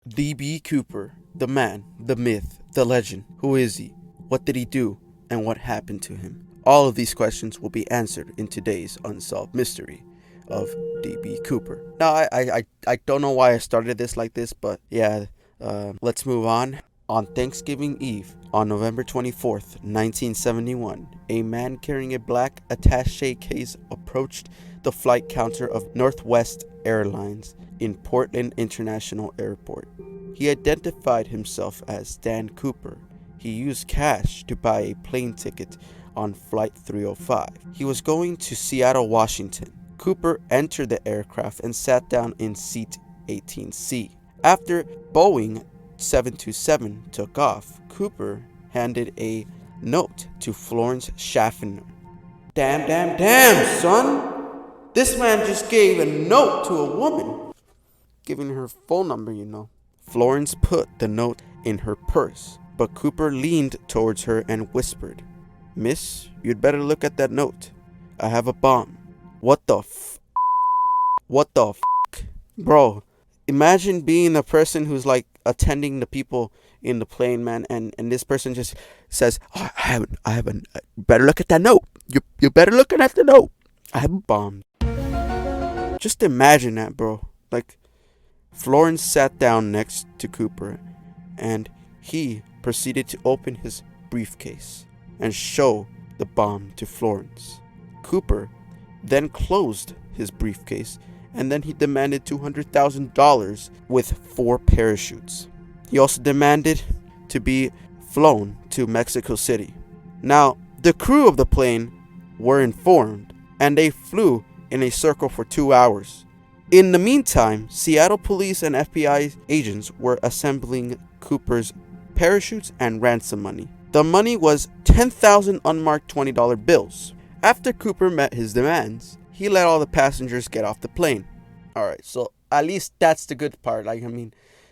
D.B. Cooper, the man, the myth, the legend. Who is he? What did he do? And what happened to him? All of these questions will be answered in today's Unsolved Mystery of D.B. Cooper. Now, I don't know why I started this like this, but yeah, let's move on. On Thanksgiving Eve, on November 24th, 1971, a man carrying a black attaché case approached the flight counter of Northwest Airlines in Portland International Airport. He identified himself as Dan Cooper. He used cash to buy a plane ticket on Flight 305. He was going to Seattle, Washington. Cooper entered the aircraft and sat down in seat 18C. After Boeing 727 took off, Cooper handed a note to Florence Schaffner. Damn, son! This man just gave a note to a woman, giving her phone number. Florence put the note in her purse, but Cooper leaned towards her and whispered, "Miss, you'd better look at that note. I have a bomb." What the f? Bro, imagine being the person who's like attending the people in the plane, man, and this person just says, "Oh, better look at that note. You better look at the note. I have a bomb." Just imagine that, bro. Like, Florence sat down next to Cooper, and he proceeded to open his briefcase and show the bomb to Florence. Cooper then closed his briefcase, and then he demanded $200,000 with 4 parachutes. He also demanded to be flown to Mexico City. Now, the crew of the plane were informed, and they flew in a circle for 2 hours. In the meantime, Seattle police and FBI agents were assembling Cooper's parachutes and ransom money. The money was 10,000 unmarked $20 bills. After Cooper met his demands, he let all the passengers get off the plane. Alright, so at least that's the good part.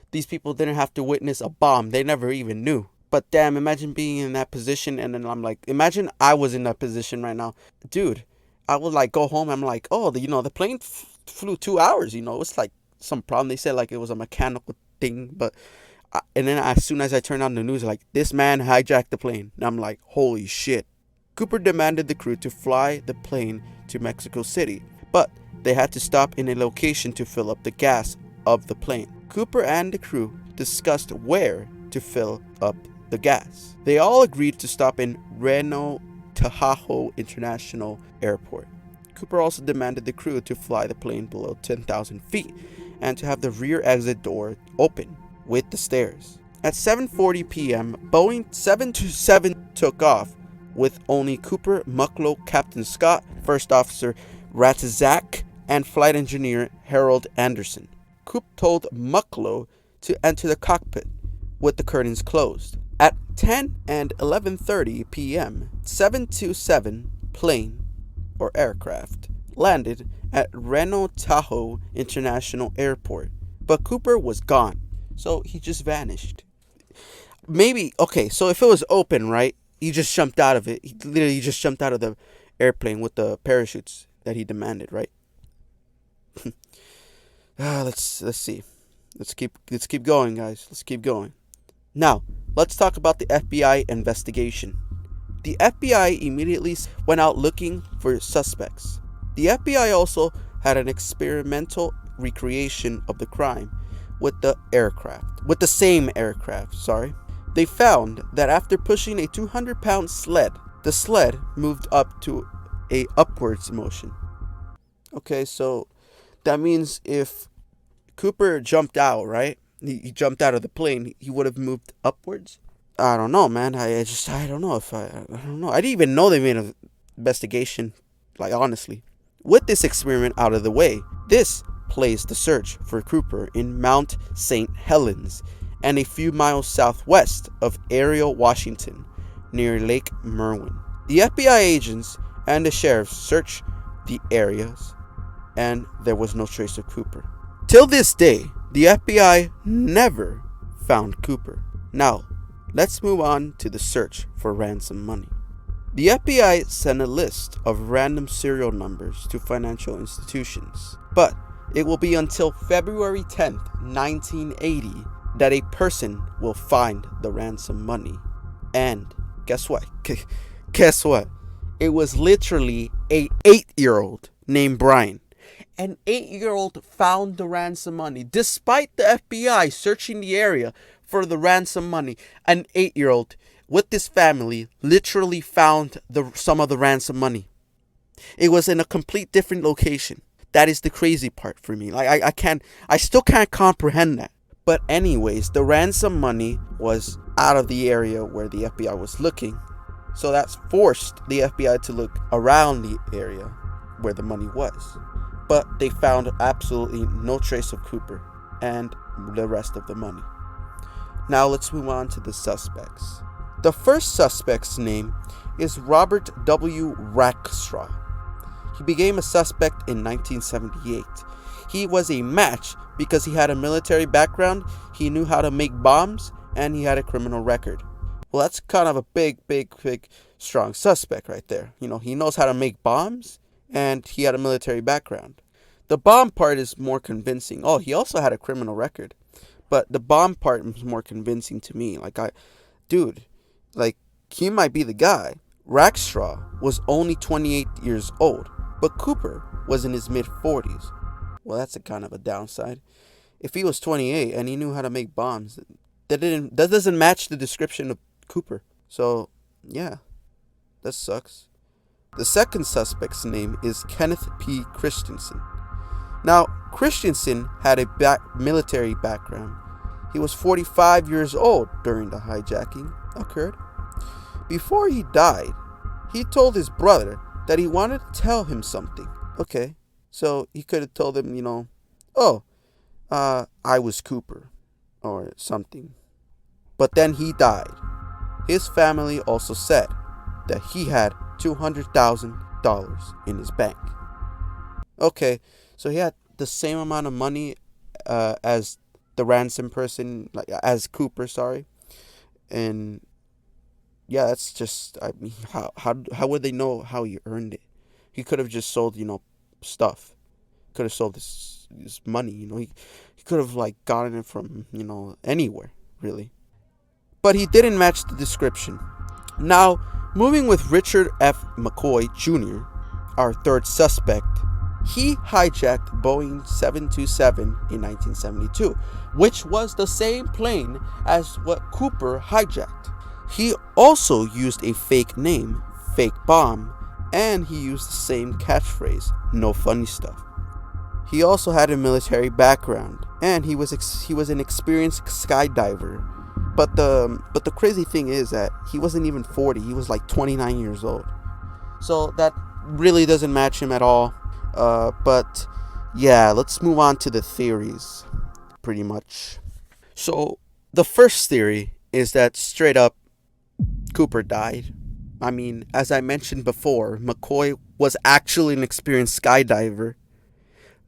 These people didn't have to witness a bomb. They never even knew. But damn, imagine being in that position, and then I'm like, imagine I was in that position right now. Dude, I would like go home. I'm like, oh, the plane flew 2 hours. It's like some problem. They said like it was a mechanical thing, but and then as soon as I turned on the news, like, this man hijacked the plane, and I'm like, holy shit. Cooper demanded the crew to fly the plane to Mexico City, but they had to stop in a location to fill up the gas of the plane. Cooper and the crew discussed where to fill up the gas. They all agreed to stop in Reno Tahoe International Airport. Cooper also demanded the crew to fly the plane below 10,000 feet and to have the rear exit door open with the stairs. At 7:40 p.m., Boeing 727 took off with only Cooper, Mucklow, Captain Scott, First Officer Ratzak, and Flight Engineer Harold Anderson. Coop told Mucklow to enter the cockpit with the curtains closed. At 10 and 11:30 p.m., 727 plane or aircraft landed at Reno Tahoe International Airport, but Cooper was gone, so he just vanished. Maybe, okay, so if it was open, right, he just jumped out of it. He literally just jumped out of the airplane with the parachutes that he demanded, right? Let's see. Let's keep going, guys. Let's keep going. Now, let's talk about the FBI investigation. The FBI immediately went out looking for suspects. The FBI also had an experimental recreation of the crime with the same aircraft. They found that after pushing a 200-pound sled, the sled moved up to a upwards motion. Okay, so that means if Cooper jumped out, right? He jumped out of the plane, he would have moved upwards. I don't know, man. I don't know if I don't know. I didn't even know they made an investigation, like, honestly. With this experiment out of the way, this placed the search for Cooper in Mount St. Helens and a few miles southwest of Ariel, Washington, near Lake Merwin. The FBI agents and the sheriffs searched the areas, and there was no trace of Cooper. Till this day, the FBI never found Cooper. Now, let's move on to the search for ransom money. The FBI sent a list of random serial numbers to financial institutions, but it will be until February 10th, 1980 that a person will find the ransom money. And guess what? Guess what? It was literally a 8-year-old named Brian. An 8-year-old found the ransom money. Despite the FBI searching the area for the ransom money, an 8-year-old with this family literally found some of the ransom money. It was in a complete different location. That is the crazy part for me. Like I still can't comprehend that. But anyways, the ransom money was out of the area where the FBI was looking. So that's forced the FBI to look around the area where the money was. But they found absolutely no trace of Cooper and the rest of the money. Now let's move on to the suspects. The first suspect's name is Robert W. Rackstraw. He became a suspect in 1978. He was a match because he had a military background, he knew how to make bombs, and he had a criminal record. Well, that's kind of a big, strong suspect right there. You know, he knows how to make bombs, and he had a military background. The bomb part is more convincing. Oh, he also had a criminal record. But the bomb part was more convincing to me. Dude, he might be the guy. Rackstraw was only 28 years old, but Cooper was in his mid-40s. Well, that's a kind of a downside. If he was 28 and he knew how to make bombs, that doesn't match the description of Cooper. So, yeah, that sucks. The second suspect's name is Kenneth P. Christensen. Now, Christensen had a military background. He was 45 years old during the hijacking occurred. Before he died, he told his brother that he wanted to tell him something. Okay, so he could have told him, I was Cooper, or something. But then he died. His family also said that he had $200,000 in his bank. Okay, so he had the same amount of money as the ransom person, as Cooper, sorry. And yeah, that's just, I mean, how would they know how he earned it? He could have just sold, stuff. Could have sold his money, he could have gotten it from, anywhere, really. But he didn't match the description. Now, moving with Richard F. McCoy Jr., our third suspect, he hijacked Boeing 727 in 1972, which was the same plane as what Cooper hijacked. He also used a fake name, fake bomb, and he used the same catchphrase, no funny stuff. He also had a military background, and he was an experienced skydiver. But the crazy thing is that he wasn't even 40. He was 29 years old. So that really doesn't match him at all. But yeah, let's move on to the theories, pretty much. So the first theory is that straight up Cooper died. I mean, as I mentioned before, McCoy was actually an experienced skydiver.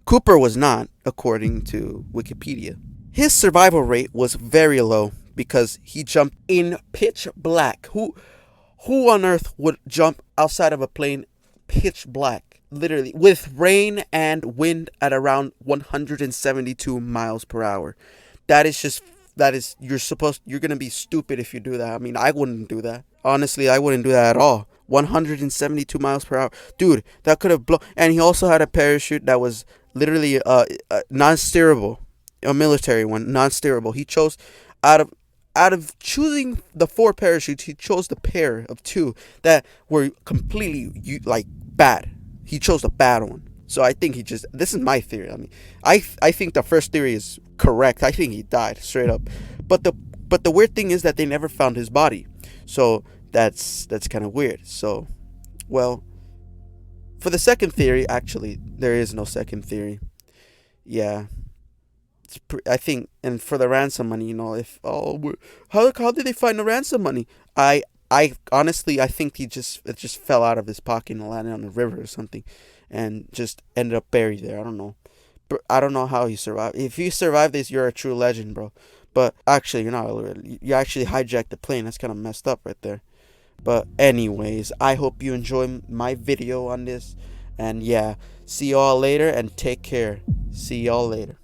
Cooper was not, according to Wikipedia. His survival rate was very low because he jumped in pitch black. Who on earth would jump outside of a plane pitch black? Literally, with rain and wind at around 172 miles per hour. You're gonna be stupid if you do that. I mean, I wouldn't do that. Honestly, I wouldn't do that at all. 172 miles per hour. Dude, that could have blown. And he also had a parachute that was literally non-steerable. A military one, non-steerable. He chose, out of choosing the 4 parachutes, he chose the pair of 2 that were completely, bad. He chose the bad one. So I think this is my theory. I mean, I think the first theory is correct. I think he died straight up. But the weird thing is that they never found his body. So that's kind of weird. So, well, for the second theory, actually, there is no second theory. Yeah. I think, and for the ransom money, how did they find the ransom money? I honestly, I think it just fell out of his pocket and landed on the river or something, and just ended up buried there. I don't know. But I don't know how he survived. If you survived this, you're a true legend, bro. But actually, you're not. You actually hijacked the plane. That's kind of messed up right there. But anyways, I hope you enjoy my video on this. And yeah, see y'all later and take care. See y'all later.